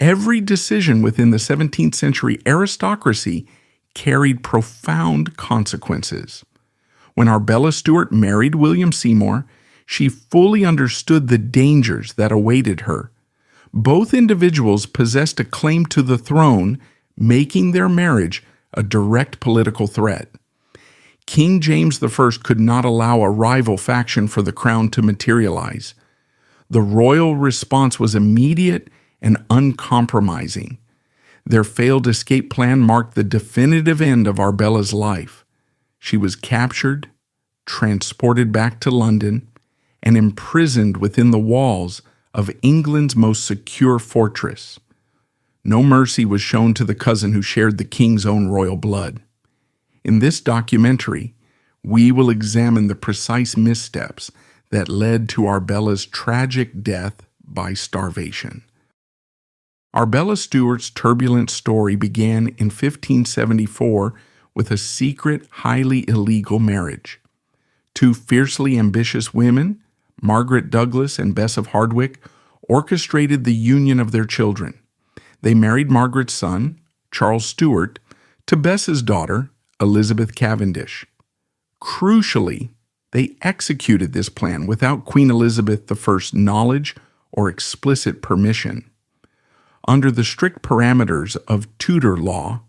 Every decision within the 17th century aristocracy carried profound consequences. When Arbella Stuart married William Seymour, she fully understood the dangers that awaited her. Both individuals possessed a claim to the throne, making their marriage a direct political threat. King James I could not allow a rival faction for the crown to materialize. The royal response was immediate and uncompromising. Their failed escape plan marked the definitive end of Arbella's life. She was captured, transported back to London, and imprisoned within the walls of England's most secure fortress. No mercy was shown to the cousin who shared the king's own royal blood. In this documentary, we will examine the precise missteps that led to Arbella's tragic death by starvation. Arbella Stuart's turbulent story began in 1574 with a secret, highly illegal marriage. Two fiercely ambitious women, Margaret Douglas and Bess of Hardwicke, orchestrated the union of their children. They married Margaret's son, Charles Stuart, to Bess's daughter, Elizabeth Cavendish. Crucially, they executed this plan without Queen Elizabeth I's knowledge or explicit permission. Under the strict parameters of Tudor law,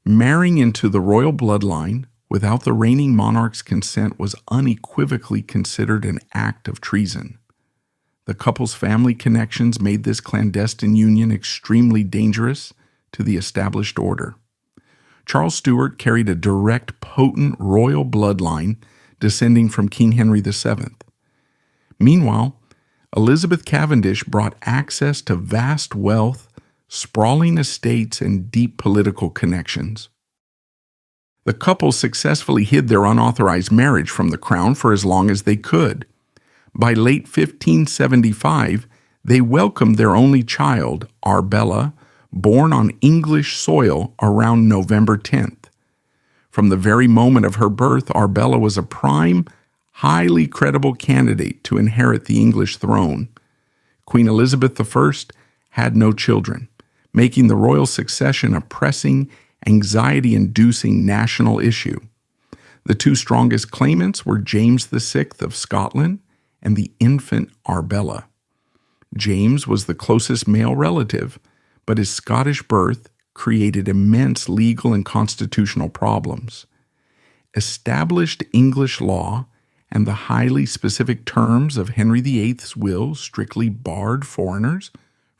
marrying into the royal bloodline without the reigning monarch's consent was unequivocally considered an act of treason. The couple's family connections made this clandestine union extremely dangerous to the established order. Charles Stuart carried a direct, potent royal bloodline descending from King Henry VII. Meanwhile, Elizabeth Cavendish brought access to vast wealth, sprawling estates, and deep political connections. The couple successfully hid their unauthorized marriage from the crown for as long as they could. By late 1575, they welcomed their only child, Arbella, born on English soil around November 10th. From the very moment of her birth, Arbella was a prime, highly credible candidate to inherit the English throne. Queen Elizabeth I had no children, making the royal succession a pressing, anxiety-inducing national issue. The two strongest claimants were James VI of Scotland and the infant Arbella. James was the closest male relative, but his Scottish birth created immense legal and constitutional problems. Established English law and the highly specific terms of Henry VIII's will strictly barred foreigners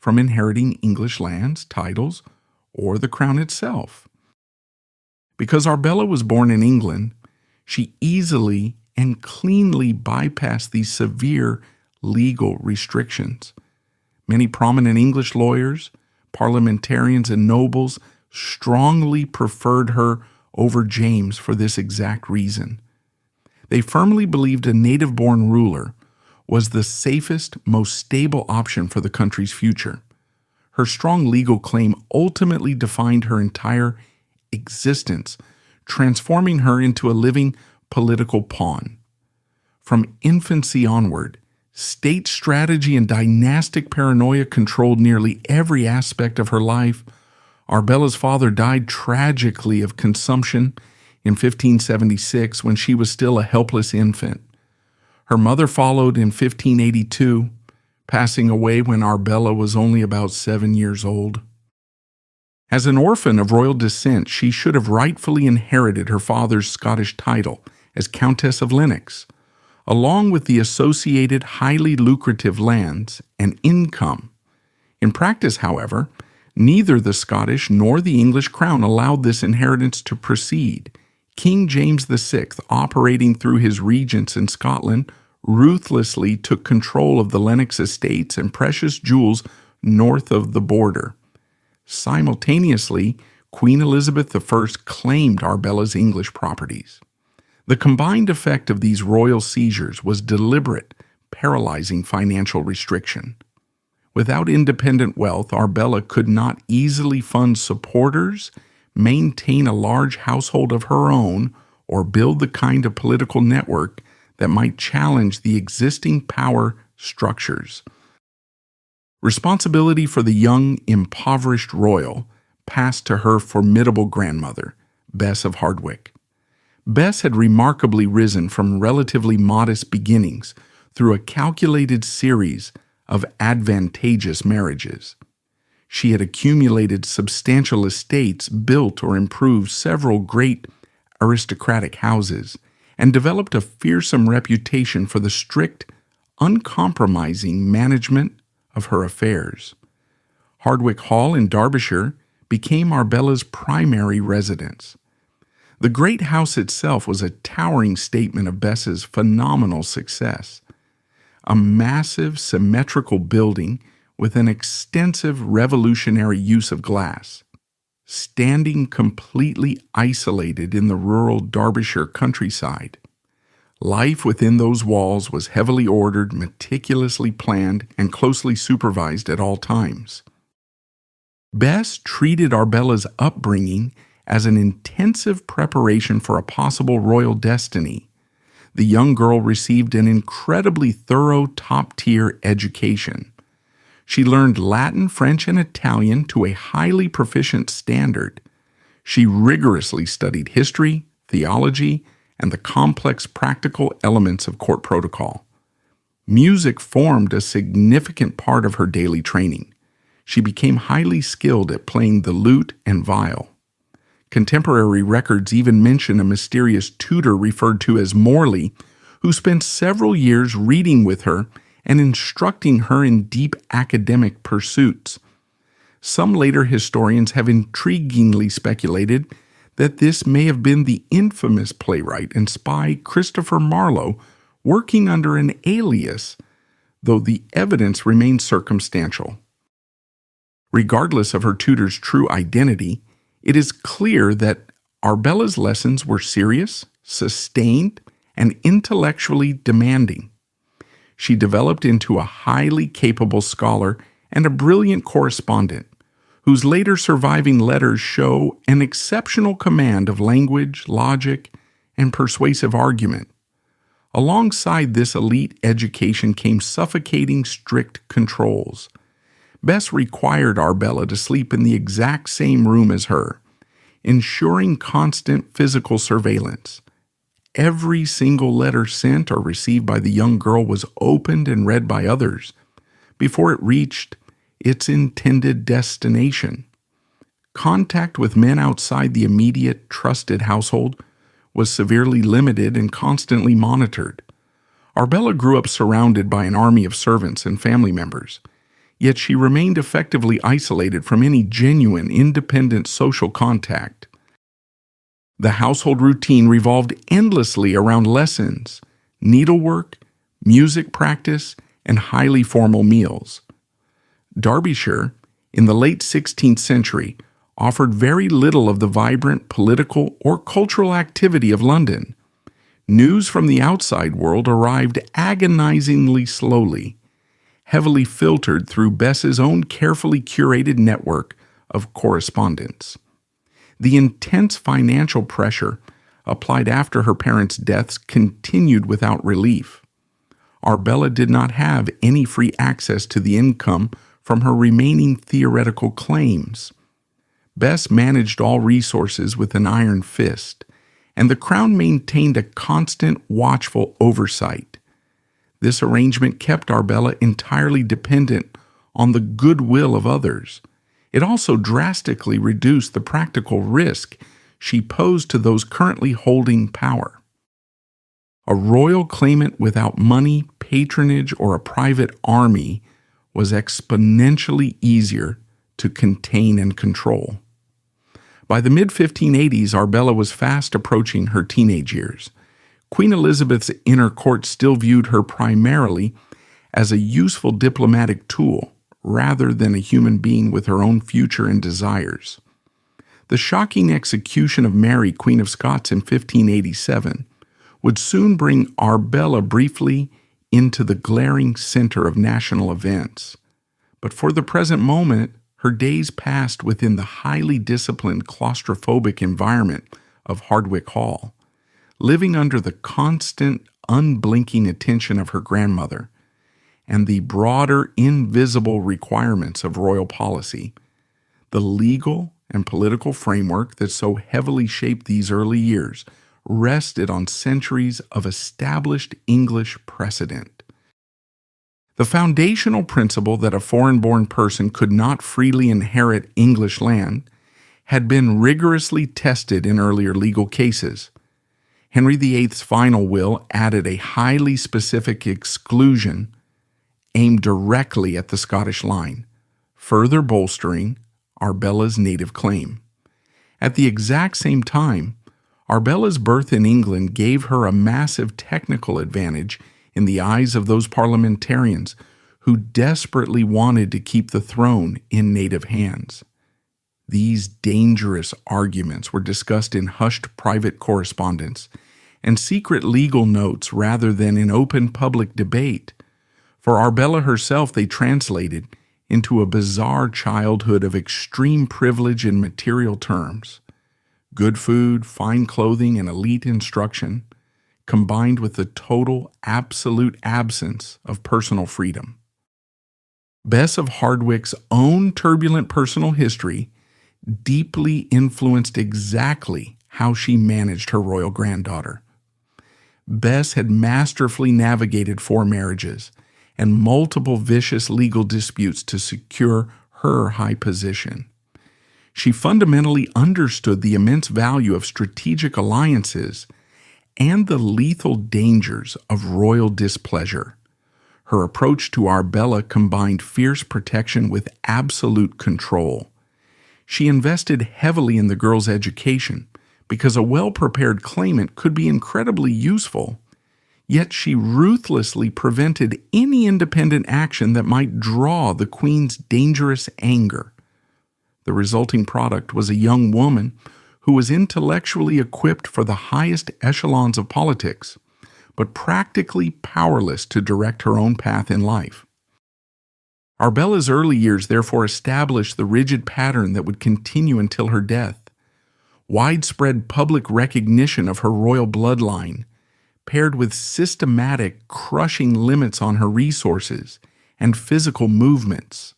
from inheriting English lands, titles, or the crown itself. Because Arbella was born in England, she easily and cleanly bypassed these severe legal restrictions. Many prominent English lawyers, parliamentarians, and nobles strongly preferred her over James for this exact reason. They firmly believed a native-born ruler was the safest, most stable option for the country's future. Her strong legal claim ultimately defined her entire existence, transforming her into a living political pawn. From infancy onward, state strategy and dynastic paranoia controlled nearly every aspect of her life. Arbella's father died tragically of consumption in 1576 when she was still a helpless infant. Her mother followed in 1582, passing away when Arbella was only about 7 years old. As an orphan of royal descent, she should have rightfully inherited her father's Scottish title as Countess of Lennox, along with the associated highly lucrative lands and income. In practice, however, neither the Scottish nor the English crown allowed this inheritance to proceed. King James VI, operating through his regents in Scotland, ruthlessly took control of the Lennox estates and precious jewels north of the border. Simultaneously, Queen Elizabeth I claimed Arbella's English properties. The combined effect of these royal seizures was deliberate, paralyzing financial restriction. Without independent wealth, Arbella could not easily fund supporters, maintain a large household of her own, or build the kind of political network that might challenge the existing power structures. Responsibility for the young, impoverished royal passed to her formidable grandmother, Bess of Hardwicke. Bess had remarkably risen from relatively modest beginnings through a calculated series of advantageous marriages. She had accumulated substantial estates, built or improved several great aristocratic houses, and developed a fearsome reputation for the strict, uncompromising management of her affairs. Hardwicke Hall in Derbyshire became Arbella's primary residence. The great house itself was a towering statement of Bess's phenomenal success. A massive, symmetrical building with an extensive revolutionary use of glass, standing completely isolated in the rural Derbyshire countryside. Life within those walls was heavily ordered, meticulously planned, and closely supervised at all times. Bess treated Arbella's upbringing as an intensive preparation for a possible royal destiny. The young girl received an incredibly thorough, top-tier education. She learned Latin, French, and Italian to a highly proficient standard. She rigorously studied history, theology, and the complex practical elements of court protocol. Music formed a significant part of her daily training. She became highly skilled at playing the lute and viol. Contemporary records even mention a mysterious tutor referred to as Morley, who spent several years reading with her and instructing her in deep academic pursuits. Some later historians have intriguingly speculated that this may have been the infamous playwright and spy Christopher Marlowe working under an alias, though the evidence remains circumstantial. Regardless of her tutor's true identity, it is clear that Arbella's lessons were serious, sustained, and intellectually demanding. She developed into a highly capable scholar and a brilliant correspondent, whose later surviving letters show an exceptional command of language, logic, and persuasive argument. Alongside this elite education came suffocating strict controls. Bess required Arbella to sleep in the exact same room as her, ensuring constant physical surveillance. Every single letter sent or received by the young girl was opened and read by others before it reached its intended destination. Contact with men outside the immediate, trusted household was severely limited and constantly monitored. Arbella grew up surrounded by an army of servants and family members, yet she remained effectively isolated from any genuine, independent social contact. The household routine revolved endlessly around lessons, needlework, music practice, and highly formal meals. Derbyshire, in the late 16th century, offered very little of the vibrant political or cultural activity of London. News from the outside world arrived agonizingly slowly, heavily filtered through Bess's own carefully curated network of correspondence. The intense financial pressure applied after her parents' deaths continued without relief. Arbella did not have any free access to the income from her remaining theoretical claims. Bess managed all resources with an iron fist, and the Crown maintained a constant, watchful oversight. This arrangement kept Arbella entirely dependent on the goodwill of others. It also drastically reduced the practical risk she posed to those currently holding power. A royal claimant without money, patronage, or a private army was exponentially easier to contain and control. By the mid-1580s, Arbella was fast approaching her teenage years. Queen Elizabeth's inner court still viewed her primarily as a useful diplomatic tool, rather than a human being with her own future and desires. The shocking execution of Mary, Queen of Scots, in 1587 would soon bring Arbella briefly into the glaring center of national events. But for the present moment, her days passed within the highly disciplined, claustrophobic environment of Hardwicke Hall, living under the constant, unblinking attention of her grandmother, and the broader invisible requirements of royal policy. The legal and political framework that so heavily shaped these early years rested on centuries of established English precedent. The foundational principle that a foreign-born person could not freely inherit English land had been rigorously tested in earlier legal cases. Henry VIII's final will added a highly specific exclusion aimed directly at the Scottish line, further bolstering Arbella's native claim. At the exact same time, Arbella's birth in England gave her a massive technical advantage in the eyes of those parliamentarians who desperately wanted to keep the throne in native hands. These dangerous arguments were discussed in hushed private correspondence and secret legal notes rather than in open public debate. For Arbella herself, they translated into a bizarre childhood of extreme privilege in material terms. Good food, fine clothing, and elite instruction, combined with the total, absolute absence of personal freedom. Bess of Hardwicke's own turbulent personal history deeply influenced exactly how she managed her royal granddaughter. Bess had masterfully navigated 4 marriages and multiple vicious legal disputes to secure her high position. She fundamentally understood the immense value of strategic alliances and the lethal dangers of royal displeasure. Her approach to Arbella combined fierce protection with absolute control. She invested heavily in the girl's education because a well-prepared claimant could be incredibly useful, yet she ruthlessly prevented any independent action that might draw the Queen's dangerous anger. The resulting product was a young woman who was intellectually equipped for the highest echelons of politics, but practically powerless to direct her own path in life. Arbella's early years therefore established the rigid pattern that would continue until her death. Widespread public recognition of her royal bloodline, paired with systematic, crushing limits on her resources and physical movements.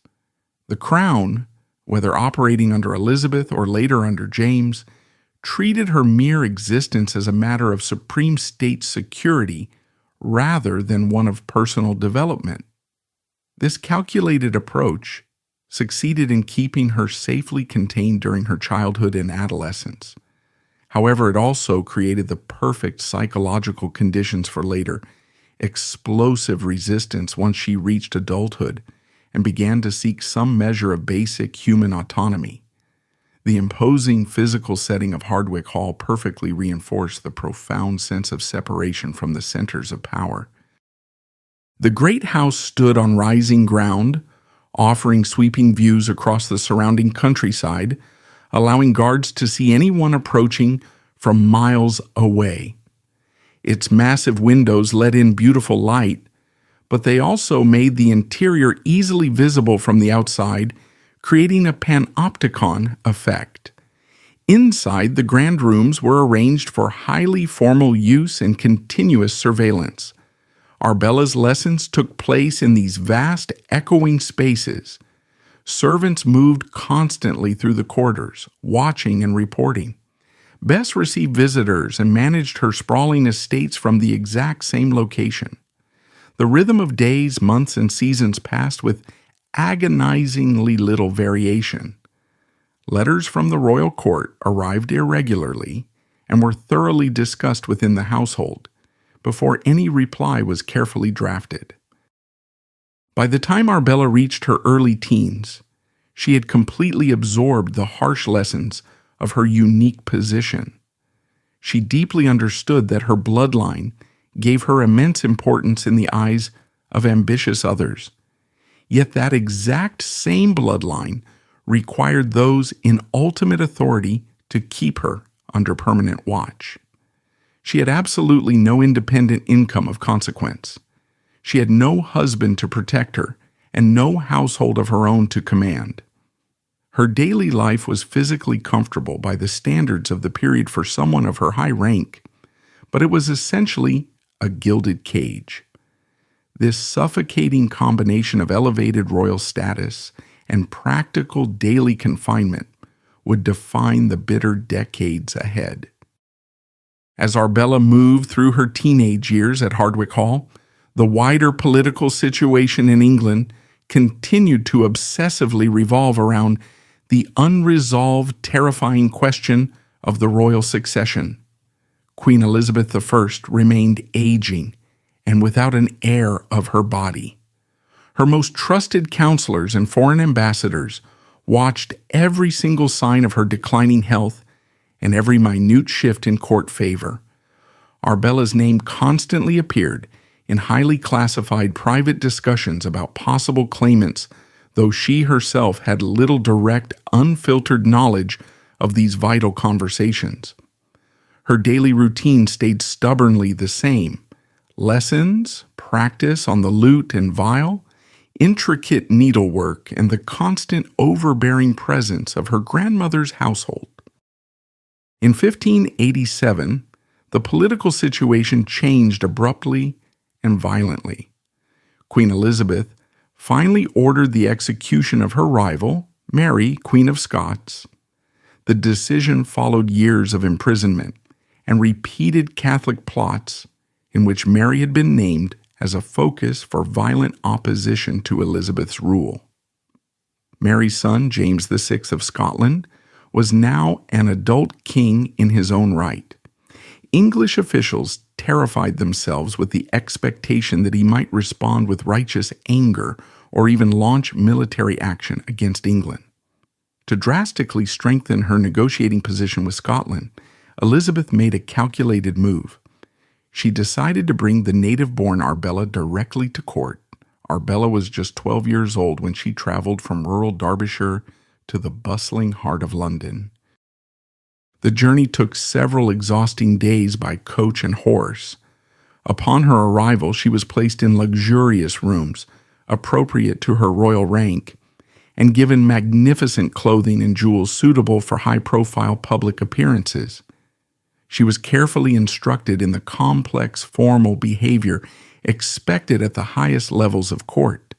The Crown, whether operating under Elizabeth or later under James, treated her mere existence as a matter of supreme state security rather than one of personal development. This calculated approach succeeded in keeping her safely contained during her childhood and adolescence. However, it also created the perfect psychological conditions for later, explosive resistance once she reached adulthood and began to seek some measure of basic human autonomy. The imposing physical setting of Hardwicke Hall perfectly reinforced the profound sense of separation from the centers of power. The great house stood on rising ground, offering sweeping views across the surrounding countryside, allowing guards to see anyone approaching from miles away. Its massive windows let in beautiful light, but they also made the interior easily visible from the outside, creating a panopticon effect. Inside, the grand rooms were arranged for highly formal use and continuous surveillance. Arbella's lessons took place in these vast, echoing spaces. Servants moved constantly through the corridors, watching and reporting. Bess received visitors and managed her sprawling estates from the exact same location. The rhythm of days, months, and seasons passed with agonizingly little variation. Letters from the royal court arrived irregularly and were thoroughly discussed within the household before any reply was carefully drafted. By the time Arbella reached her early teens, she had completely absorbed the harsh lessons of her unique position. She deeply understood that her bloodline gave her immense importance in the eyes of ambitious others. Yet that exact same bloodline required those in ultimate authority to keep her under permanent watch. She had absolutely no independent income of consequence. She had no husband to protect her and no household of her own to command. Her daily life was physically comfortable by the standards of the period for someone of her high rank, but it was essentially a gilded cage. This suffocating combination of elevated royal status and practical daily confinement would define the bitter decades ahead. As Arbella moved through her teenage years at Hardwicke Hall, the wider political situation in England continued to obsessively revolve around the unresolved, terrifying question of the royal succession. Queen Elizabeth I remained aging and without an heir of her body. Her most trusted counselors and foreign ambassadors watched every single sign of her declining health and every minute shift in court favor. Arbella's name constantly appeared in highly classified private discussions about possible claimants, though she herself had little direct, unfiltered knowledge of these vital conversations. Her daily routine stayed stubbornly the same: lessons, practice on the lute and viol, intricate needlework, and the constant overbearing presence of her grandmother's household. In 1587, the political situation changed abruptly and violently. Queen Elizabeth finally ordered the execution of her rival, Mary, Queen of Scots. The decision followed years of imprisonment and repeated Catholic plots in which Mary had been named as a focus for violent opposition to Elizabeth's rule. Mary's son, James VI of Scotland, was now an adult king in his own right. English officials terrified themselves with the expectation that he might respond with righteous anger or even launch military action against England. To drastically strengthen her negotiating position with Scotland, Elizabeth made a calculated move. She decided to bring the native-born Arbella directly to court. Arbella was just 12 years old when she traveled from rural Derbyshire to the bustling heart of London. The journey took several exhausting days by coach and horse. Upon her arrival, she was placed in luxurious rooms, appropriate to her royal rank, and given magnificent clothing and jewels suitable for high-profile public appearances. She was carefully instructed in the complex formal behavior expected at the highest levels of court.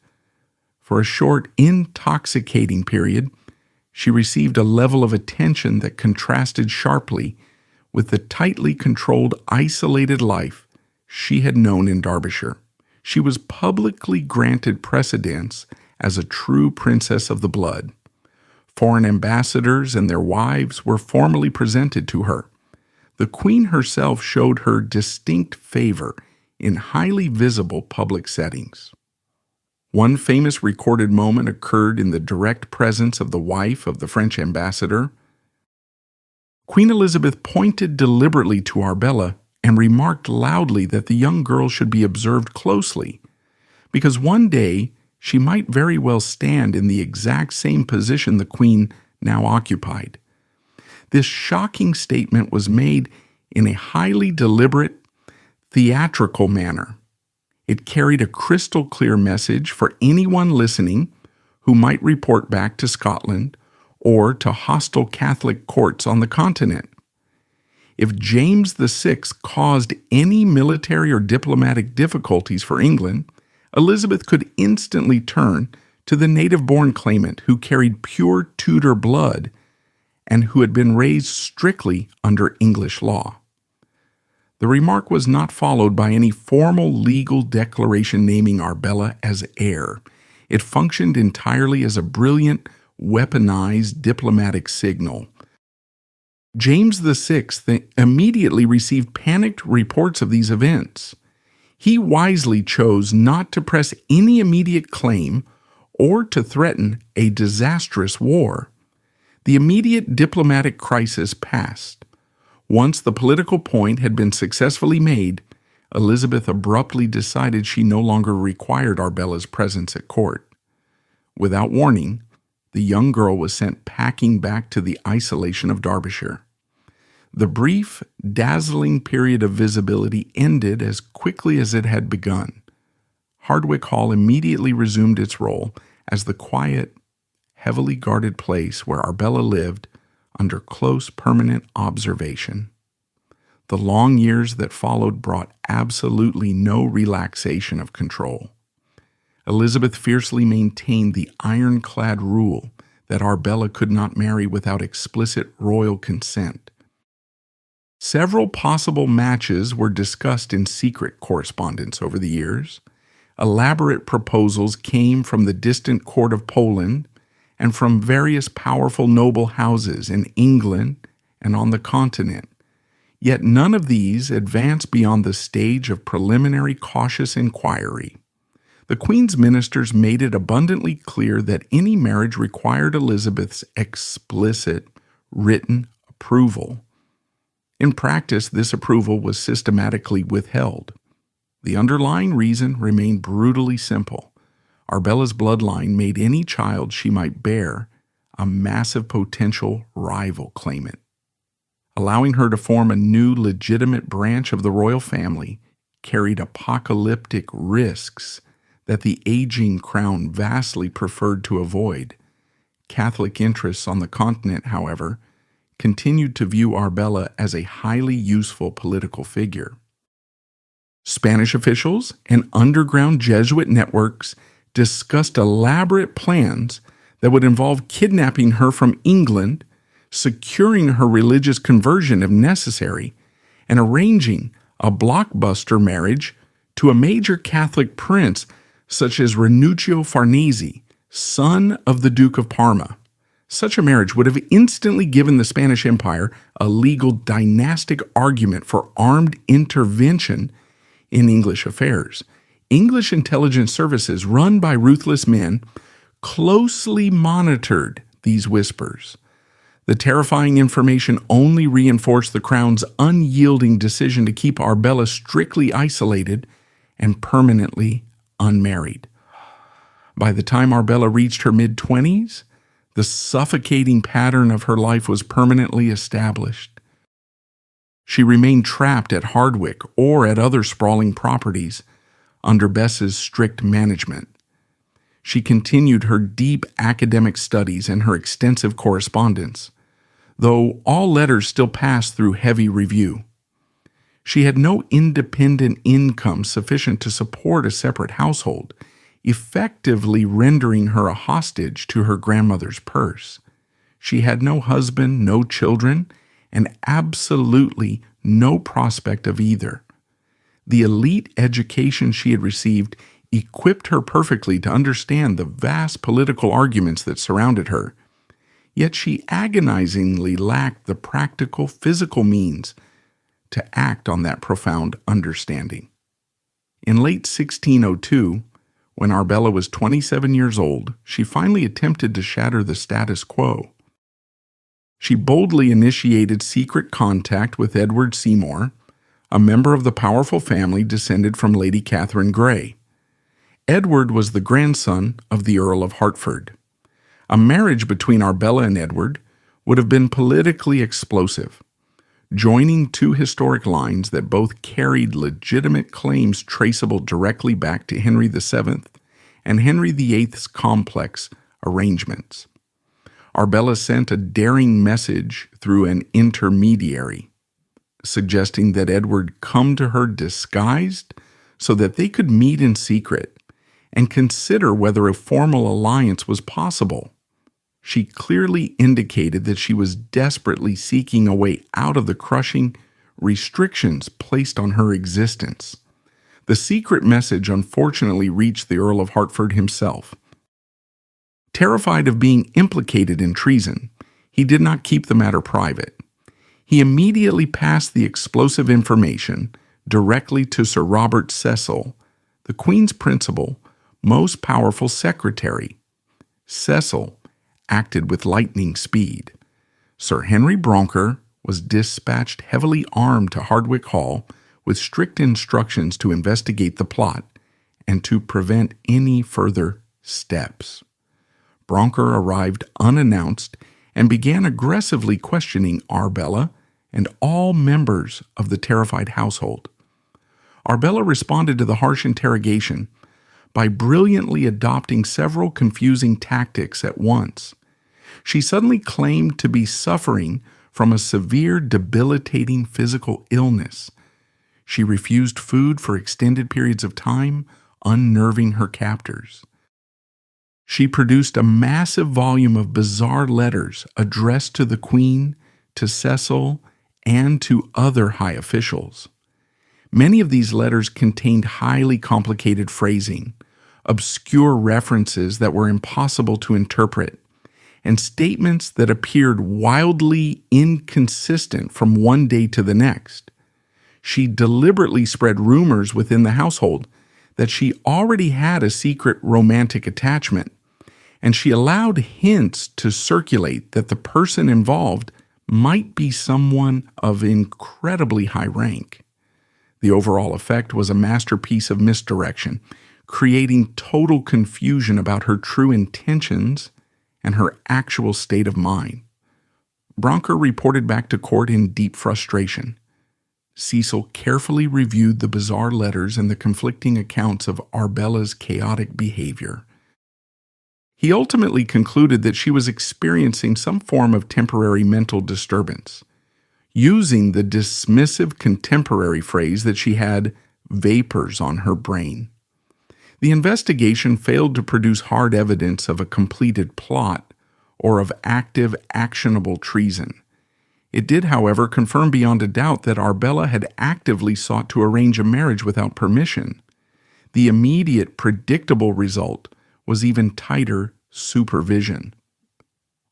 For a short, intoxicating period, she received a level of attention that contrasted sharply with the tightly controlled, isolated life she had known in Derbyshire. She was publicly granted precedence as a true princess of the blood. Foreign ambassadors and their wives were formally presented to her. The Queen herself showed her distinct favor in highly visible public settings. One famous recorded moment occurred in the direct presence of the wife of the French ambassador. Queen Elizabeth pointed deliberately to Arbella and remarked loudly that the young girl should be observed closely, because one day she might very well stand in the exact same position the Queen now occupied. This shocking statement was made in a highly deliberate, theatrical manner. It carried a crystal clear message for anyone listening who might report back to Scotland or to hostile Catholic courts on the continent. If James VI caused any military or diplomatic difficulties for England, Elizabeth could instantly turn to the native-born claimant who carried pure Tudor blood and who had been raised strictly under English law. The remark was not followed by any formal legal declaration naming Arbella as heir. It functioned entirely as a brilliant, weaponized diplomatic signal. James VI immediately received panicked reports of these events. He wisely chose not to press any immediate claim or to threaten a disastrous war. The immediate diplomatic crisis passed. Once the political point had been successfully made, Elizabeth abruptly decided she no longer required Arbella's presence at court. Without warning, the young girl was sent packing back to the isolation of Derbyshire. The brief, dazzling period of visibility ended as quickly as it had begun. Hardwicke Hall immediately resumed its role as the quiet, heavily guarded place where Arbella lived under close permanent observation. The long years that followed brought absolutely no relaxation of control. Elizabeth fiercely maintained the ironclad rule that Arbella could not marry without explicit royal consent. Several possible matches were discussed in secret correspondence over the years. Elaborate proposals came from the distant court of Poland and from various powerful noble houses in England and on the continent. Yet none of these advanced beyond the stage of preliminary cautious inquiry. The Queen's ministers made it abundantly clear that any marriage required Elizabeth's explicit, written approval. In practice, this approval was systematically withheld. The underlying reason remained brutally simple. Arbella's bloodline made any child she might bear a massive potential rival claimant. Allowing her to form a new legitimate branch of the royal family carried apocalyptic risks that the aging crown vastly preferred to avoid. Catholic interests on the continent, however, continued to view Arbella as a highly useful political figure. Spanish officials and underground Jesuit networks discussed elaborate plans that would involve kidnapping her from England, securing her religious conversion if necessary, and arranging a blockbuster marriage to a major Catholic prince such as Ranuccio Farnese, son of the Duke of Parma. Such a marriage would have instantly given the Spanish Empire a legal dynastic argument for armed intervention in English affairs. English intelligence services run by ruthless men closely monitored these whispers. The terrifying information only reinforced the Crown's unyielding decision to keep Arbella strictly isolated and permanently unmarried. By the time Arbella reached her mid-20s, the suffocating pattern of her life was permanently established. She remained trapped at Hardwicke or at other sprawling properties under Bess's strict management. She continued her deep academic studies and her extensive correspondence, though all letters still passed through heavy review. She had no independent income sufficient to support a separate household, effectively rendering her a hostage to her grandmother's purse. She had no husband, no children, and absolutely no prospect of either. The elite education she had received equipped her perfectly to understand the vast political arguments that surrounded her, yet she agonizingly lacked the practical physical means to act on that profound understanding. In late 1602, when Arbella was 27 years old, she finally attempted to shatter the status quo. She boldly initiated secret contact with Edward Seymour, a member of the powerful family descended from Lady Catherine Grey. Edward was the grandson of the Earl of Hertford. A marriage between Arbella and Edward would have been politically explosive, joining two historic lines that both carried legitimate claims traceable directly back to Henry VII and Henry VIII's complex arrangements. Arbella sent a daring message through an intermediary, suggesting that Edward come to her disguised so that they could meet in secret and consider whether a formal alliance was possible. She clearly indicated that she was desperately seeking a way out of the crushing restrictions placed on her existence. The secret message unfortunately reached the Earl of Hertford himself. Terrified of being implicated in treason, he did not keep the matter private. He immediately passed the explosive information directly to Sir Robert Cecil, the Queen's principal, most powerful secretary. Cecil acted with lightning speed. Sir Henry Bronker was dispatched heavily armed to Hardwicke Hall with strict instructions to investigate the plot and to prevent any further steps. Bronker arrived unannounced and began aggressively questioning Arbella and all members of the terrified household. Arbella responded to the harsh interrogation by brilliantly adopting several confusing tactics at once. She suddenly claimed to be suffering from a severe, debilitating physical illness. She refused food for extended periods of time, unnerving her captors. She produced a massive volume of bizarre letters addressed to the Queen, to Cecil, and to other high officials. Many of these letters contained highly complicated phrasing, obscure references that were impossible to interpret, and statements that appeared wildly inconsistent from one day to the next. She deliberately spread rumors within the household that she already had a secret romantic attachment, and she allowed hints to circulate that the person involved might be someone of incredibly high rank. The overall effect was a masterpiece of misdirection, creating total confusion about her true intentions and her actual state of mind. Bronker reported back to court in deep frustration. Cecil carefully reviewed the bizarre letters and the conflicting accounts of Arbella's chaotic behavior. He ultimately concluded that she was experiencing some form of temporary mental disturbance, using the dismissive contemporary phrase that she had vapors on her brain. The investigation failed to produce hard evidence of a completed plot or of active, actionable treason. It did, however, confirm beyond a doubt that Arbella had actively sought to arrange a marriage without permission. The immediate, predictable result was even tighter supervision.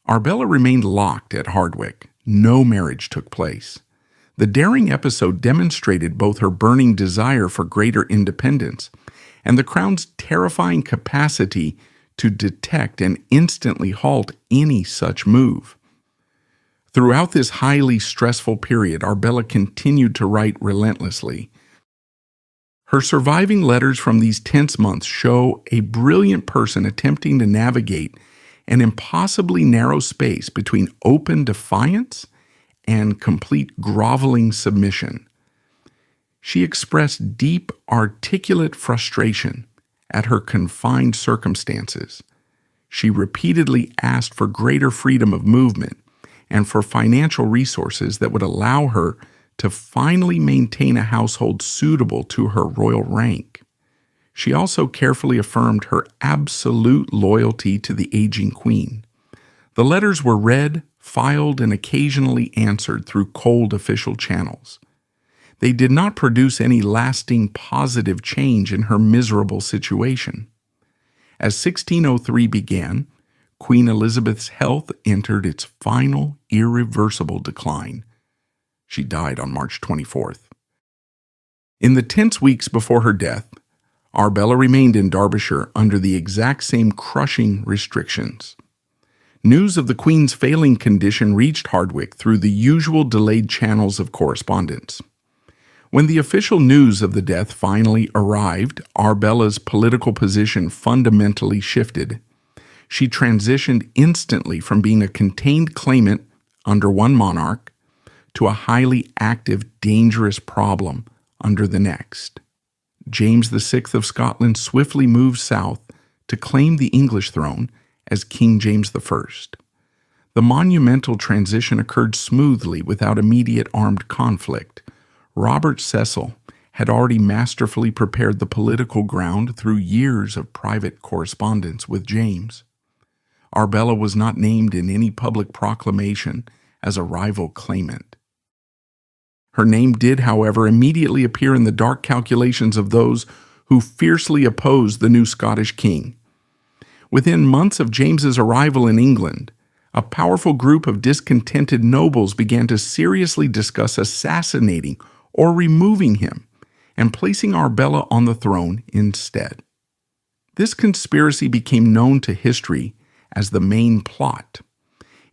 Arbella remained locked at Hardwicke. No marriage took place. The daring episode demonstrated both her burning desire for greater independence and the Crown's terrifying capacity to detect and instantly halt any such move. Throughout this highly stressful period, Arbella continued to write relentlessly. Her surviving letters from these tense months show a brilliant person attempting to navigate an impossibly narrow space between open defiance and complete groveling submission. She expressed deep, articulate frustration at her confined circumstances. She repeatedly asked for greater freedom of movement and for financial resources that would allow her to finally maintain a household suitable to her royal rank. She also carefully affirmed her absolute loyalty to the aging queen. The letters were read, filed, and occasionally answered through cold official channels. They did not produce any lasting positive change in her miserable situation. As 1603 began, Queen Elizabeth's health entered its final, irreversible decline. She died on March 24th. In the tense weeks before her death, Arbella remained in Derbyshire under the exact same crushing restrictions. News of the Queen's failing condition reached Hardwicke through the usual delayed channels of correspondence. When the official news of the death finally arrived, Arbella's political position fundamentally shifted. She transitioned instantly from being a contained claimant under one monarch to a highly active, dangerous problem under the next. James VI of Scotland swiftly moved south to claim the English throne as King James I. The monumental transition occurred smoothly without immediate armed conflict. Robert Cecil had already masterfully prepared the political ground through years of private correspondence with James. Arbella was not named in any public proclamation as a rival claimant. Her name did, however, immediately appear in the dark calculations of those who fiercely opposed the new Scottish king. Within months of James's arrival in England, a powerful group of discontented nobles began to seriously discuss assassinating or removing him and placing Arbella on the throne instead. This conspiracy became known to history as the Main Plot.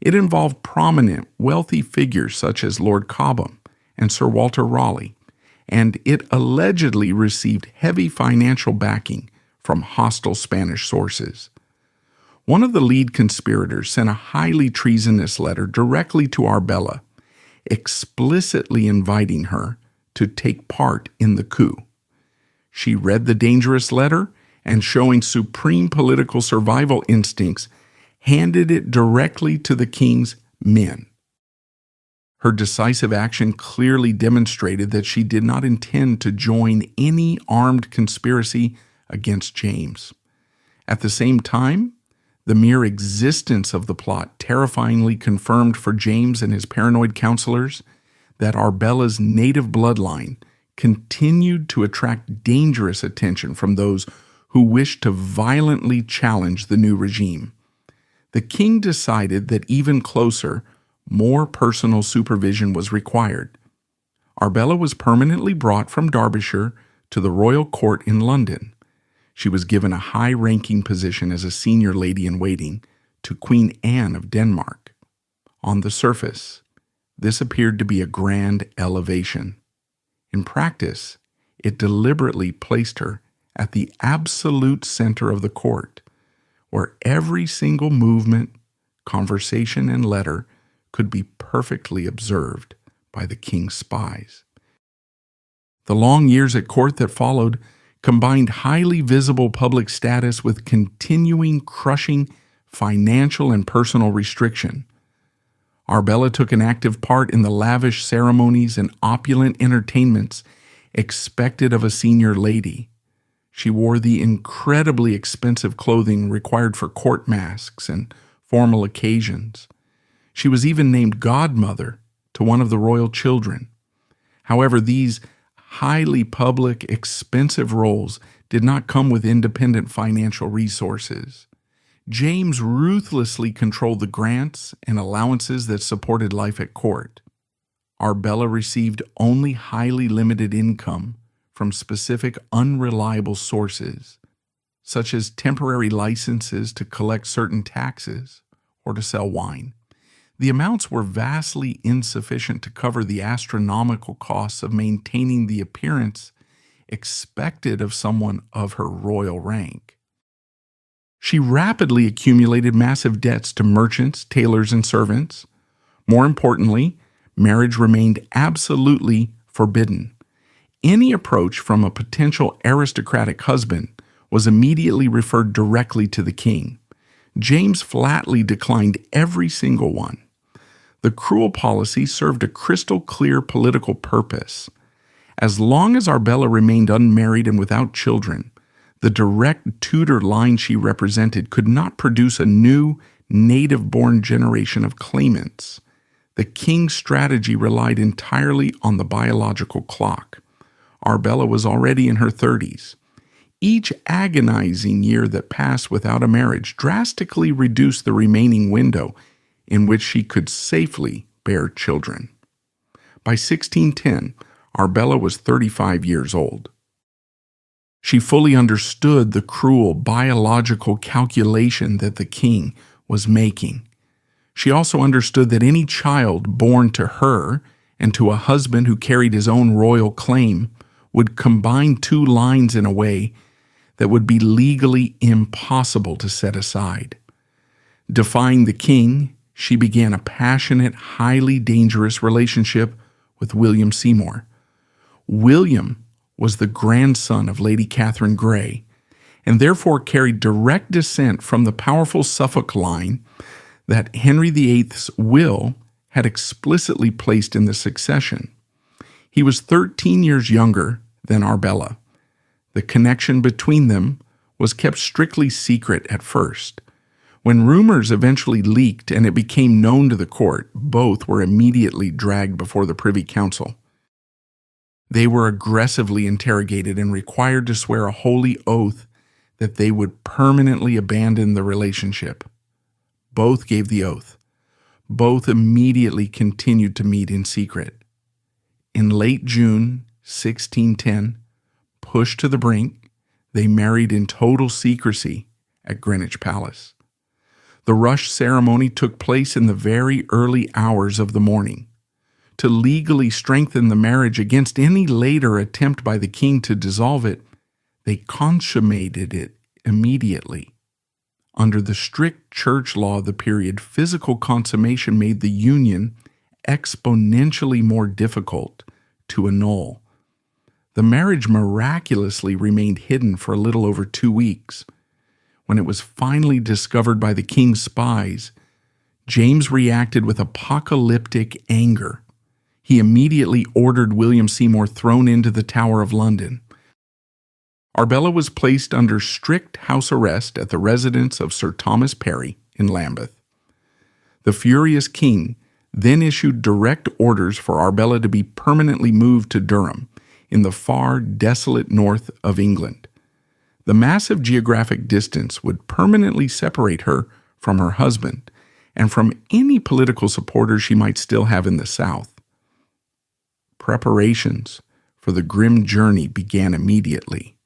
It involved prominent, wealthy figures such as Lord Cobham and Sir Walter Raleigh, and it allegedly received heavy financial backing from hostile Spanish sources. One of the lead conspirators sent a highly treasonous letter directly to Arbella, explicitly inviting her to take part in the coup. She read the dangerous letter and, showing supreme political survival instincts, handed it directly to the king's men. Her decisive action clearly demonstrated that she did not intend to join any armed conspiracy against James. At the same time, the mere existence of the plot terrifyingly confirmed for James and his paranoid counselors that Arbella's native bloodline continued to attract dangerous attention from those who wished to violently challenge the new regime. The king decided that even closer, more personal supervision was required. Arbella was permanently brought from Derbyshire to the royal court in London. She was given a high-ranking position as a senior lady-in-waiting to Queen Anne of Denmark. On the surface, this appeared to be a grand elevation. In practice, it deliberately placed her at the absolute center of the court, where every single movement, conversation, and letter could be perfectly observed by the king's spies. The long years at court that followed combined highly visible public status with continuing crushing financial and personal restriction. Arbella took an active part in the lavish ceremonies and opulent entertainments expected of a senior lady. She wore the incredibly expensive clothing required for court masks and formal occasions. She was even named godmother to one of the royal children. However, these highly public, expensive roles did not come with independent financial resources. James ruthlessly controlled the grants and allowances that supported life at court. Arbella received only highly limited income from specific unreliable sources, such as temporary licenses to collect certain taxes or to sell wine. The amounts were vastly insufficient to cover the astronomical costs of maintaining the appearance expected of someone of her royal rank. She rapidly accumulated massive debts to merchants, tailors, and servants. More importantly, marriage remained absolutely forbidden. Any approach from a potential aristocratic husband was immediately referred directly to the king. James flatly declined every single one. The cruel policy served a crystal clear political purpose. As long as Arbella remained unmarried and without children, the direct Tudor line she represented could not produce a new, native-born generation of claimants. The king's strategy relied entirely on the biological clock. Arbella was already in her 30s. Each agonizing year that passed without a marriage drastically reduced the remaining window in which she could safely bear children. By 1610, Arbella was 35 years old. She fully understood the cruel biological calculation that the king was making. She also understood that any child born to her and to a husband who carried his own royal claim would combine two lines in a way that would be legally impossible to set aside. Defying the king, she began a passionate, highly dangerous relationship with William Seymour. William was the grandson of Lady Catherine Grey, and therefore carried direct descent from the powerful Suffolk line that Henry VIII's will had explicitly placed in the succession. He was 13 years younger than Arbella. The connection between them was kept strictly secret at first. When rumors eventually leaked and it became known to the court, both were immediately dragged before the Privy Council. They were aggressively interrogated and required to swear a holy oath that they would permanently abandon the relationship. Both gave the oath. Both immediately continued to meet in secret. In late June 1610, pushed to the brink, they married in total secrecy at Greenwich Palace. The rush ceremony took place in the very early hours of the morning. To legally strengthen the marriage against any later attempt by the king to dissolve it, they consummated it immediately. Under the strict church law of the period, physical consummation made the union exponentially more difficult to annul. The marriage miraculously remained hidden for a little over 2 weeks. When it was finally discovered by the king's spies, James reacted with apocalyptic anger. He immediately ordered William Seymour thrown into the Tower of London. Arbella was placed under strict house arrest at the residence of Sir Thomas Parry in Lambeth. The furious king then issued direct orders for Arbella to be permanently moved to Durham, in the far, desolate north of England. The massive geographic distance would permanently separate her from her husband and from any political supporters she might still have in the South. Preparations for the grim journey began immediately.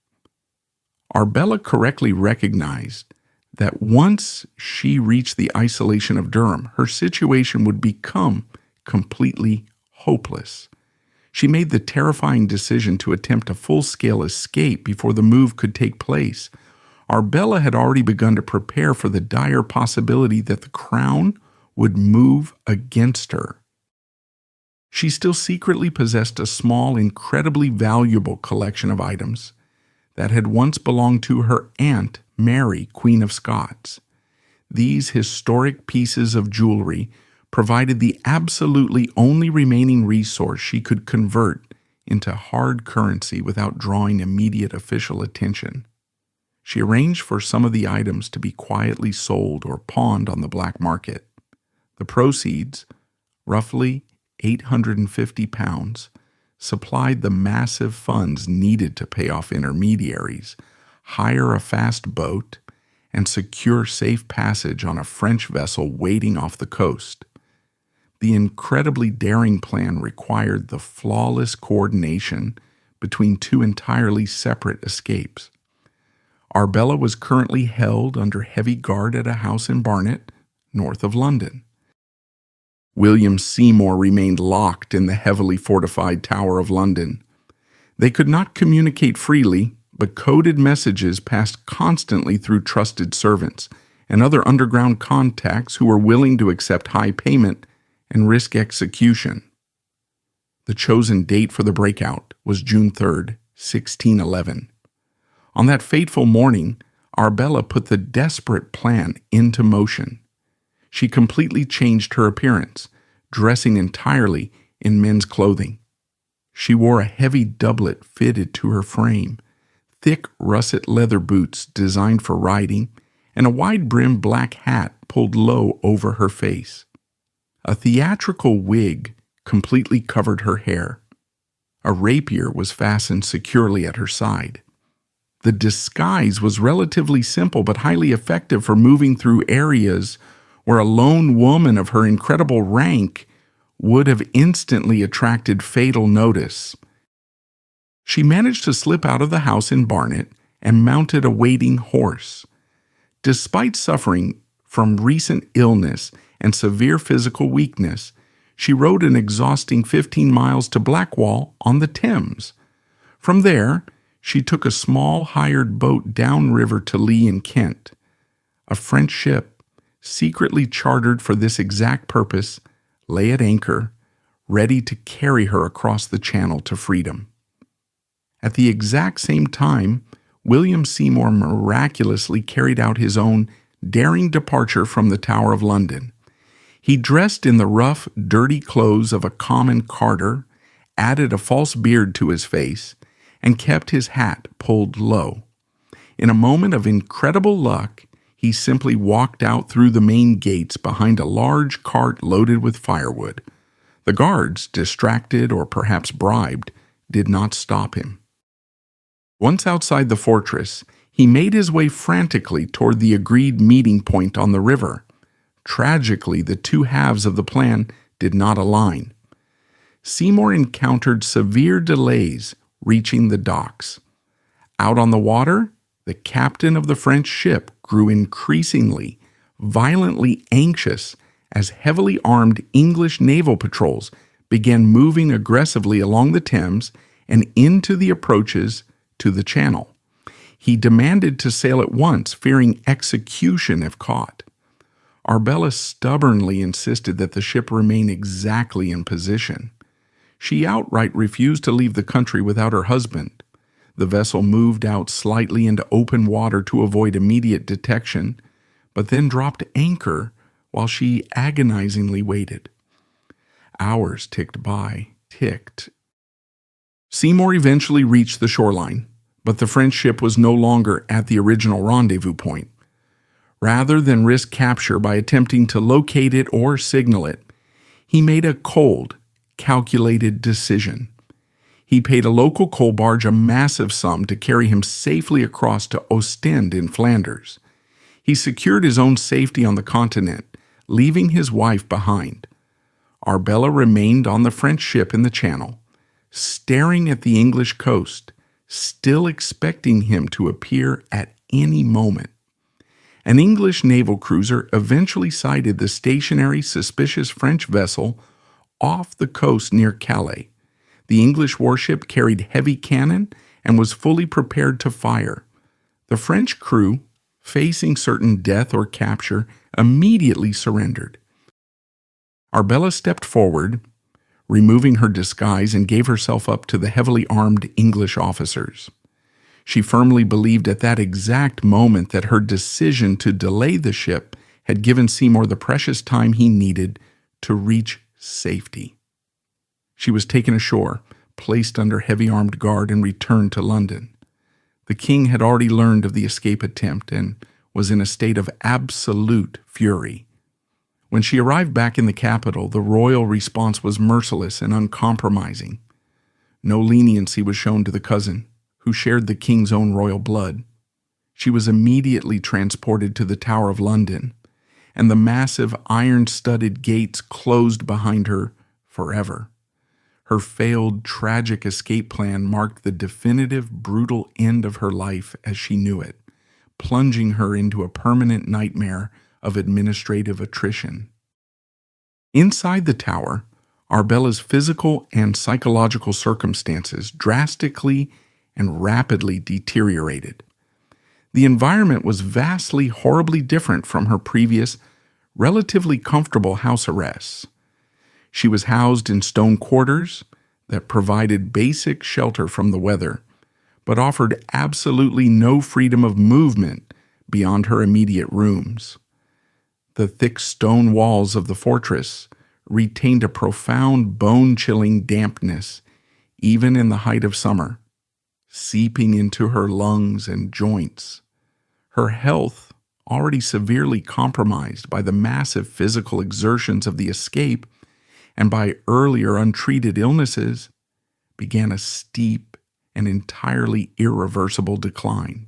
Arbella correctly recognized that once she reached the isolation of Durham, her situation would become completely hopeless. She made the terrifying decision to attempt a full-scale escape before the move could take place. Arbella had already begun to prepare for the dire possibility that the crown would move against her. She still secretly possessed a small, incredibly valuable collection of items that had once belonged to her aunt, Mary, Queen of Scots. These historic pieces of jewelry provided the absolutely only remaining resource she could convert into hard currency without drawing immediate official attention. She arranged for some of the items to be quietly sold or pawned on the black market. The proceeds, roughly £850, supplied the massive funds needed to pay off intermediaries, hire a fast boat, and secure safe passage on a French vessel waiting off the coast. The incredibly daring plan required the flawless coordination between two entirely separate escapes. Arbella was currently held under heavy guard at a house in Barnet, north of London. William Seymour remained locked in the heavily fortified Tower of London. They could not communicate freely, but coded messages passed constantly through trusted servants and other underground contacts who were willing to accept high payment and risk execution. The chosen date for the breakout was June 3rd, 1611. On that fateful morning, Arbella put the desperate plan into motion. She completely changed her appearance, dressing entirely in men's clothing. She wore a heavy doublet fitted to her frame, thick russet leather boots designed for riding, and a wide-brimmed black hat pulled low over her face. A theatrical wig completely covered her hair. A rapier was fastened securely at her side. The disguise was relatively simple but highly effective for moving through areas where a lone woman of her incredible rank would have instantly attracted fatal notice. She managed to slip out of the house in Barnet and mounted a waiting horse. Despite suffering from recent illness and severe physical weakness, she rode an exhausting 15 miles to Blackwall on the Thames. From there, she took a small hired boat downriver to Lee in Kent. A French ship, secretly chartered for this exact purpose, lay at anchor, ready to carry her across the channel to freedom. At the exact same time, William Seymour miraculously carried out his own daring departure from the Tower of London. He dressed in the rough, dirty clothes of a common carter, added a false beard to his face, and kept his hat pulled low. In a moment of incredible luck, he simply walked out through the main gates behind a large cart loaded with firewood. The guards, distracted or perhaps bribed, did not stop him. Once outside the fortress, he made his way frantically toward the agreed meeting point on the river. Tragically, the two halves of the plan did not align. Seymour encountered severe delays reaching the docks. Out on the water, the captain of the French ship grew increasingly, violently anxious as heavily armed English naval patrols began moving aggressively along the Thames and into the approaches to the channel. He demanded to sail at once, fearing execution if caught. Arbella stubbornly insisted that the ship remain exactly in position. She outright refused to leave the country without her husband. The vessel moved out slightly into open water to avoid immediate detection, but then dropped anchor while she agonizingly waited. Hours ticked by, ticked. Seymour eventually reached the shoreline, but the French ship was no longer at the original rendezvous point. Rather than risk capture by attempting to locate it or signal it, he made a cold, calculated decision. He paid a local coal barge a massive sum to carry him safely across to Ostend in Flanders. He secured his own safety on the continent, leaving his wife behind. Arbella remained on the French ship in the Channel, staring at the English coast, still expecting him to appear at any moment. An English naval cruiser eventually sighted the stationary, suspicious French vessel off the coast near Calais. The English warship carried heavy cannon and was fully prepared to fire. The French crew, facing certain death or capture, immediately surrendered. Arbella stepped forward, removing her disguise, and gave herself up to the heavily armed English officers. She firmly believed at that exact moment that her decision to delay the ship had given Seymour the precious time he needed to reach safety. She was taken ashore, placed under heavy armed guard, and returned to London. The king had already learned of the escape attempt and was in a state of absolute fury. When she arrived back in the capital, the royal response was merciless and uncompromising. No leniency was shown to the cousin, who shared the king's own royal blood. She was immediately transported to the Tower of London, and the massive iron-studded gates closed behind her forever. Her failed, tragic escape plan marked the definitive, brutal end of her life as she knew it, plunging her into a permanent nightmare of administrative attrition. Inside the tower, Arbella's physical and psychological circumstances drastically and rapidly deteriorated. The environment was vastly, horribly different from her previous, relatively comfortable house arrests. She was housed in stone quarters that provided basic shelter from the weather, but offered absolutely no freedom of movement beyond her immediate rooms. The thick stone walls of the fortress retained a profound, bone-chilling dampness, even in the height of summer, seeping into her lungs and joints. Her health, already severely compromised by the massive physical exertions of the escape and by earlier untreated illnesses, began a steep and entirely irreversible decline.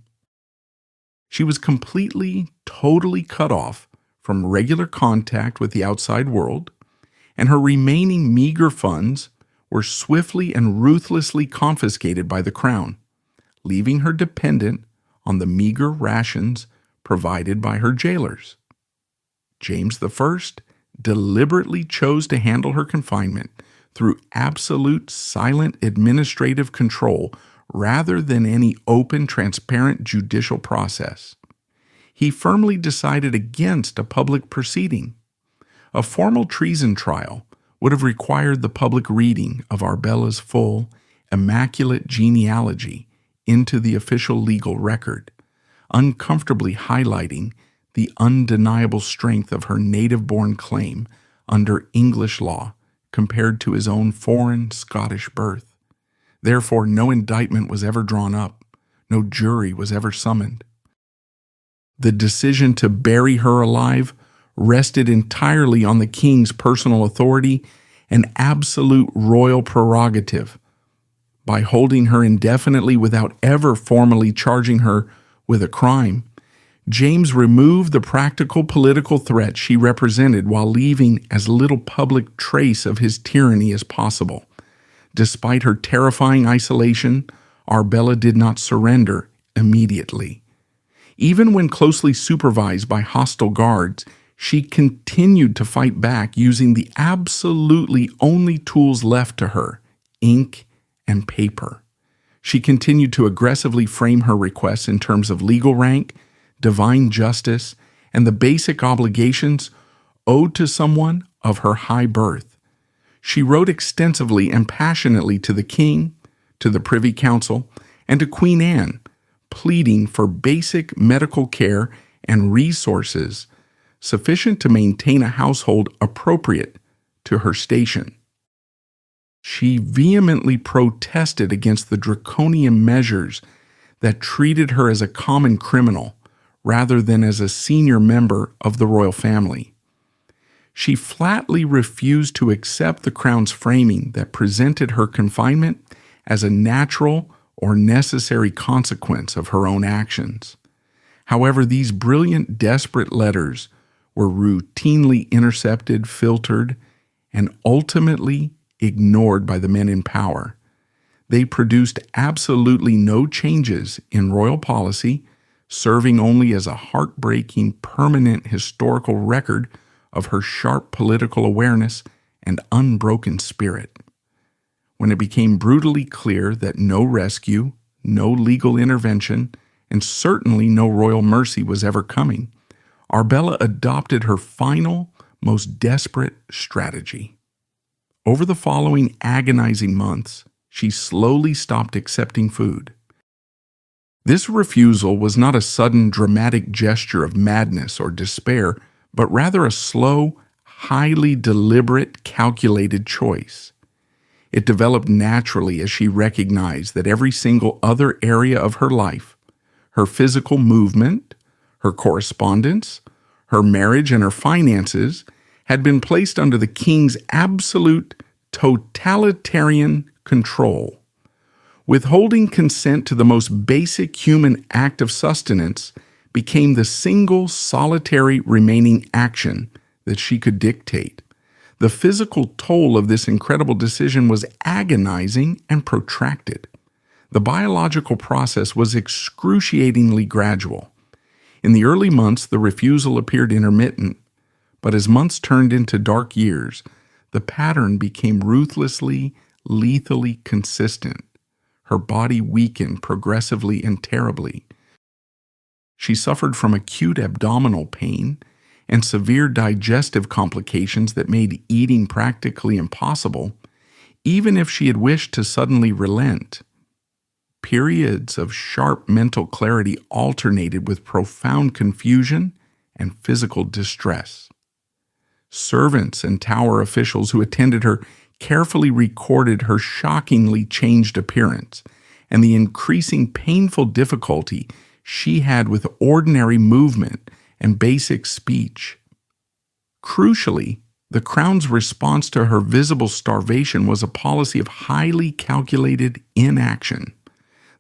She was completely, totally cut off from regular contact with the outside world, and her remaining meager funds were swiftly and ruthlessly confiscated by the crown, leaving her dependent on the meager rations provided by her jailers. James I deliberately chose to handle her confinement through absolute silent administrative control rather than any open, transparent judicial process. He firmly decided against a public proceeding. A formal treason trial would have required the public reading of Arbella's full, immaculate genealogy into the official legal record, uncomfortably highlighting the undeniable strength of her native-born claim under English law compared to his own foreign Scottish birth. Therefore, no indictment was ever drawn up, no jury was ever summoned. The decision to bury her alive rested entirely on the king's personal authority and absolute royal prerogative. By holding her indefinitely without ever formally charging her with a crime, James removed the practical political threat she represented while leaving as little public trace of his tyranny as possible. Despite her terrifying isolation, Arbella did not surrender immediately. Even when closely supervised by hostile guards, she continued to fight back using the absolutely only tools left to her, ink and paper. She continued to aggressively frame her requests in terms of legal rank, divine justice, and the basic obligations owed to someone of her high birth. She wrote extensively and passionately to the king, to the Privy Council, and to Queen Anne, pleading for basic medical care and resources sufficient to maintain a household appropriate to her station. She vehemently protested against the draconian measures that treated her as a common criminal rather than as a senior member of the royal family. She flatly refused to accept the crown's framing that presented her confinement as a natural or necessary consequence of her own actions. However, these brilliant, desperate letters were routinely intercepted, filtered, and ultimately ignored by the men in power. They produced absolutely no changes in royal policy, serving only as a heartbreaking, permanent historical record of her sharp political awareness and unbroken spirit. When it became brutally clear that no rescue, no legal intervention, and certainly no royal mercy was ever coming, Arbella adopted her final, most desperate strategy. Over the following agonizing months, she slowly stopped accepting food. This refusal was not a sudden, dramatic gesture of madness or despair, but rather a slow, highly deliberate, calculated choice. It developed naturally as she recognized that every single other area of her life, her physical movement, her correspondence, her marriage, and her finances, had been placed under the king's absolute, totalitarian control. Withholding consent to the most basic human act of sustenance became the single solitary remaining action that she could dictate. The physical toll of this incredible decision was agonizing and protracted. The biological process was excruciatingly gradual. In the early months, the refusal appeared intermittent, but as months turned into dark years, the pattern became ruthlessly, lethally consistent. Her body weakened progressively and terribly. She suffered from acute abdominal pain and severe digestive complications that made eating practically impossible, even if she had wished to suddenly relent. Periods of sharp mental clarity alternated with profound confusion and physical distress. Servants and tower officials who attended her carefully recorded her shockingly changed appearance and the increasing painful difficulty she had with ordinary movement and basic speech. Crucially, the crown's response to her visible starvation was a policy of highly calculated inaction.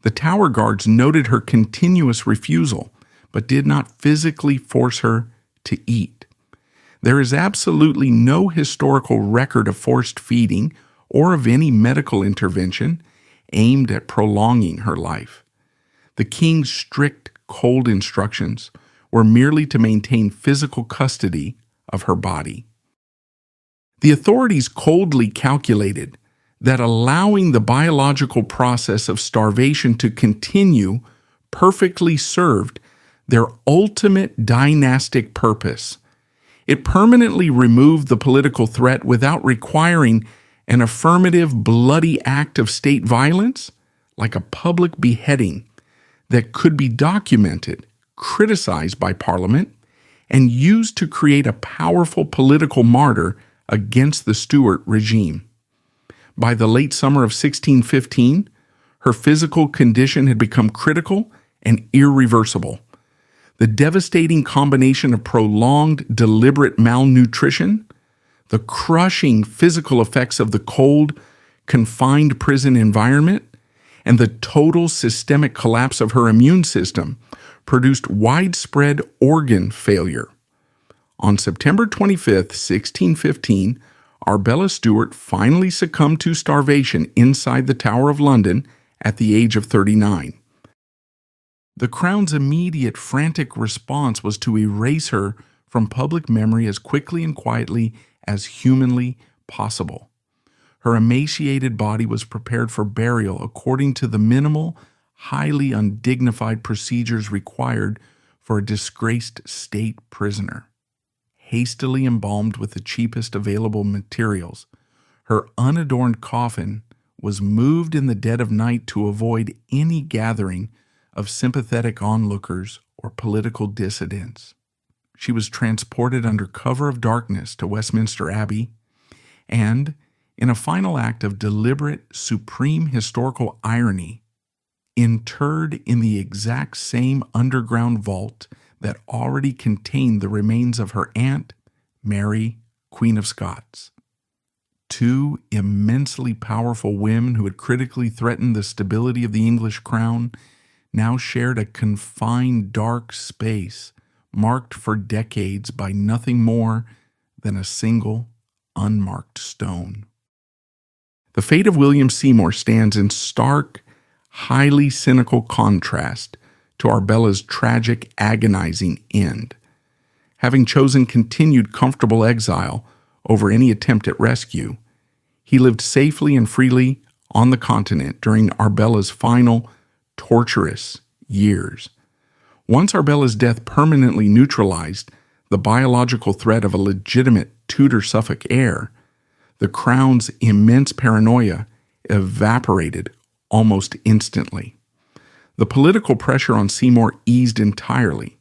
The tower guards noted her continuous refusal, but did not physically force her to eat. There is absolutely no historical record of forced feeding or of any medical intervention aimed at prolonging her life. The king's strict, cold instructions were merely to maintain physical custody of her body. The authorities coldly calculated that allowing the biological process of starvation to continue perfectly served their ultimate dynastic purpose. It permanently removed the political threat without requiring an affirmative, bloody act of state violence, like a public beheading, that could be documented, criticized by Parliament, and used to create a powerful political martyr against the Stuart regime. By the late summer of 1615, her physical condition had become critical and irreversible. The devastating combination of prolonged, deliberate malnutrition, the crushing physical effects of the cold, confined prison environment, and the total systemic collapse of her immune system produced widespread organ failure. On September 25, 1615, Arbella Stuart finally succumbed to starvation inside the Tower of London at the age of 39. The Crown's immediate frantic response was to erase her from public memory as quickly and quietly as humanly possible. Her emaciated body was prepared for burial according to the minimal, highly undignified procedures required for a disgraced state prisoner. Hastily embalmed with the cheapest available materials, her unadorned coffin was moved in the dead of night to avoid any gathering of sympathetic onlookers or political dissidents. She was transported under cover of darkness to Westminster Abbey, and, In a final act of deliberate, supreme historical irony, interred in the exact same underground vault that already contained the remains of her aunt, Mary, Queen of Scots. Two immensely powerful women who had critically threatened the stability of the English crown now shared a confined dark space marked for decades by nothing more than a single unmarked stone. The fate of William Seymour stands in stark, highly cynical contrast to Arbella's tragic, agonizing end. Having chosen continued comfortable exile over any attempt at rescue, he lived safely and freely on the continent during Arbella's final, torturous years. Once Arbella's death permanently neutralized the biological threat of a legitimate Tudor-Suffolk heir, the crown's immense paranoia evaporated almost instantly. The political pressure on Seymour eased entirely.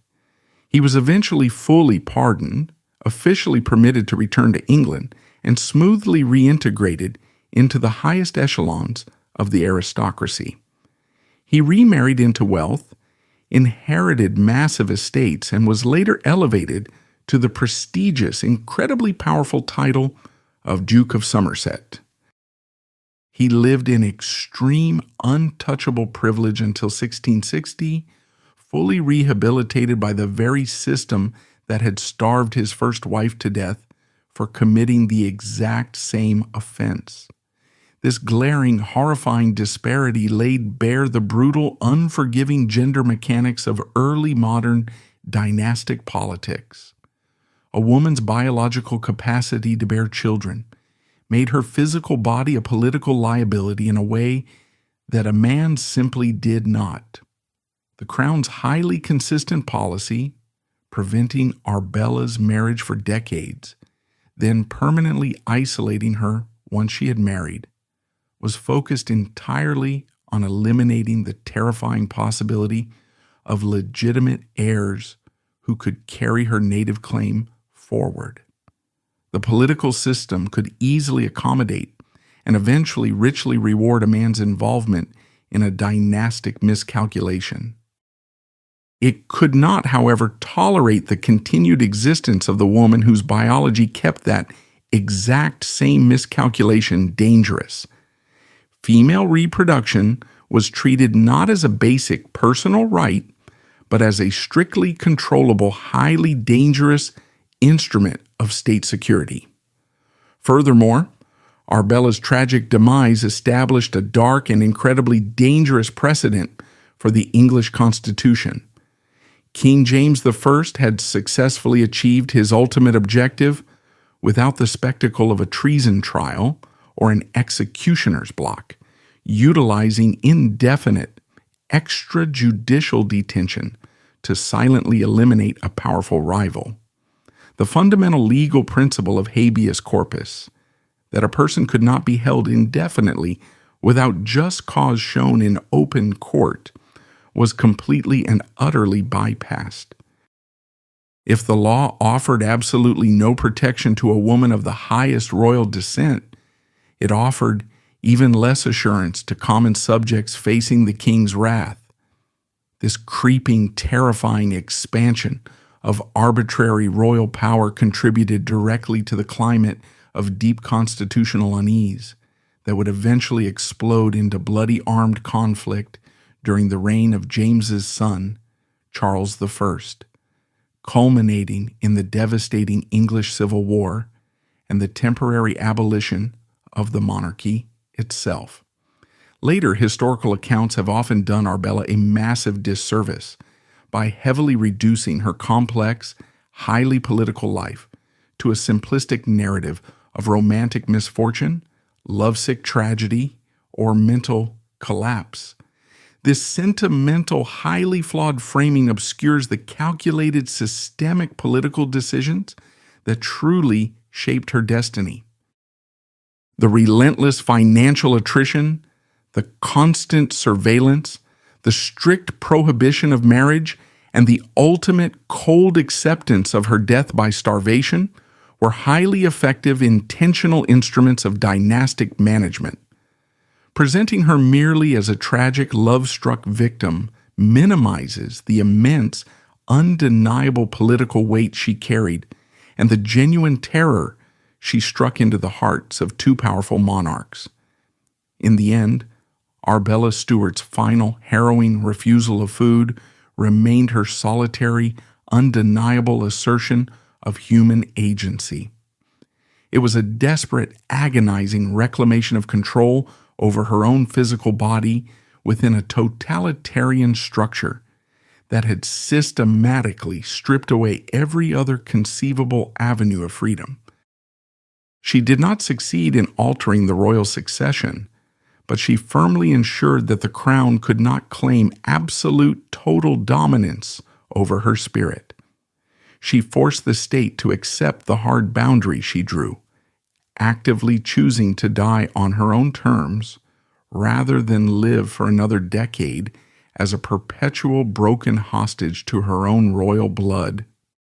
He was eventually fully pardoned, officially permitted to return to England, and smoothly reintegrated into the highest echelons of the aristocracy. He remarried into wealth, inherited massive estates, and was later elevated to the prestigious, incredibly powerful title of Duke of Somerset. He lived in extreme, untouchable privilege until 1660, fully rehabilitated by the very system that had starved his first wife to death for committing the exact same offense. This glaring, horrifying disparity laid bare the brutal, unforgiving gender mechanics of early modern dynastic politics. A woman's biological capacity to bear children made her physical body a political liability in a way that a man simply did not. The Crown's highly consistent policy, preventing Arbella's marriage for decades, then permanently isolating her once she had married, was focused entirely on eliminating the terrifying possibility of legitimate heirs who could carry her native claim forward. The political system could easily accommodate and eventually richly reward a man's involvement in a dynastic miscalculation. It could not, however, tolerate the continued existence of the woman whose biology kept that exact same miscalculation dangerous. Female reproduction was treated not as a basic personal right, but as a strictly controllable, highly dangerous instrument of state security. Furthermore, Arbella's tragic demise established a dark and incredibly dangerous precedent for the English Constitution. King James I had successfully achieved his ultimate objective without the spectacle of a treason trial or an executioner's block, utilizing indefinite extrajudicial detention to silently eliminate a powerful rival. The fundamental legal principle of habeas corpus, that a person could not be held indefinitely without just cause shown in open court, was completely and utterly bypassed. If the law offered absolutely no protection to a woman of the highest royal descent, it offered even less assurance to common subjects facing the king's wrath. This creeping, terrifying expansion of arbitrary royal power contributed directly to the climate of deep constitutional unease that would eventually explode into bloody armed conflict during the reign of James's son, Charles I, culminating in the devastating English Civil War and the temporary abolition of the monarchy itself. Later historical accounts have often done Arbella a massive disservice by heavily reducing her complex, highly political life to a simplistic narrative of romantic misfortune, lovesick tragedy, or mental collapse. This sentimental, highly flawed framing obscures the calculated, systemic political decisions that truly shaped her destiny. The relentless financial attrition, the constant surveillance, the strict prohibition of marriage, and the ultimate cold acceptance of her death by starvation were highly effective intentional instruments of dynastic management. Presenting her merely as a tragic, love-struck victim minimizes the immense, undeniable political weight she carried and the genuine terror she struck into the hearts of two powerful monarchs. In the end, Arbella Stuart's final harrowing refusal of food remained her solitary, undeniable assertion of human agency. It was a desperate, agonizing reclamation of control over her own physical body within a totalitarian structure that had systematically stripped away every other conceivable avenue of freedom. She did not succeed in altering the royal succession, but she firmly ensured that the crown could not claim absolute total dominance over her spirit. She forced the state to accept the hard boundary she drew, actively choosing to die on her own terms rather than live for another decade as a perpetual broken hostage to her own royal blood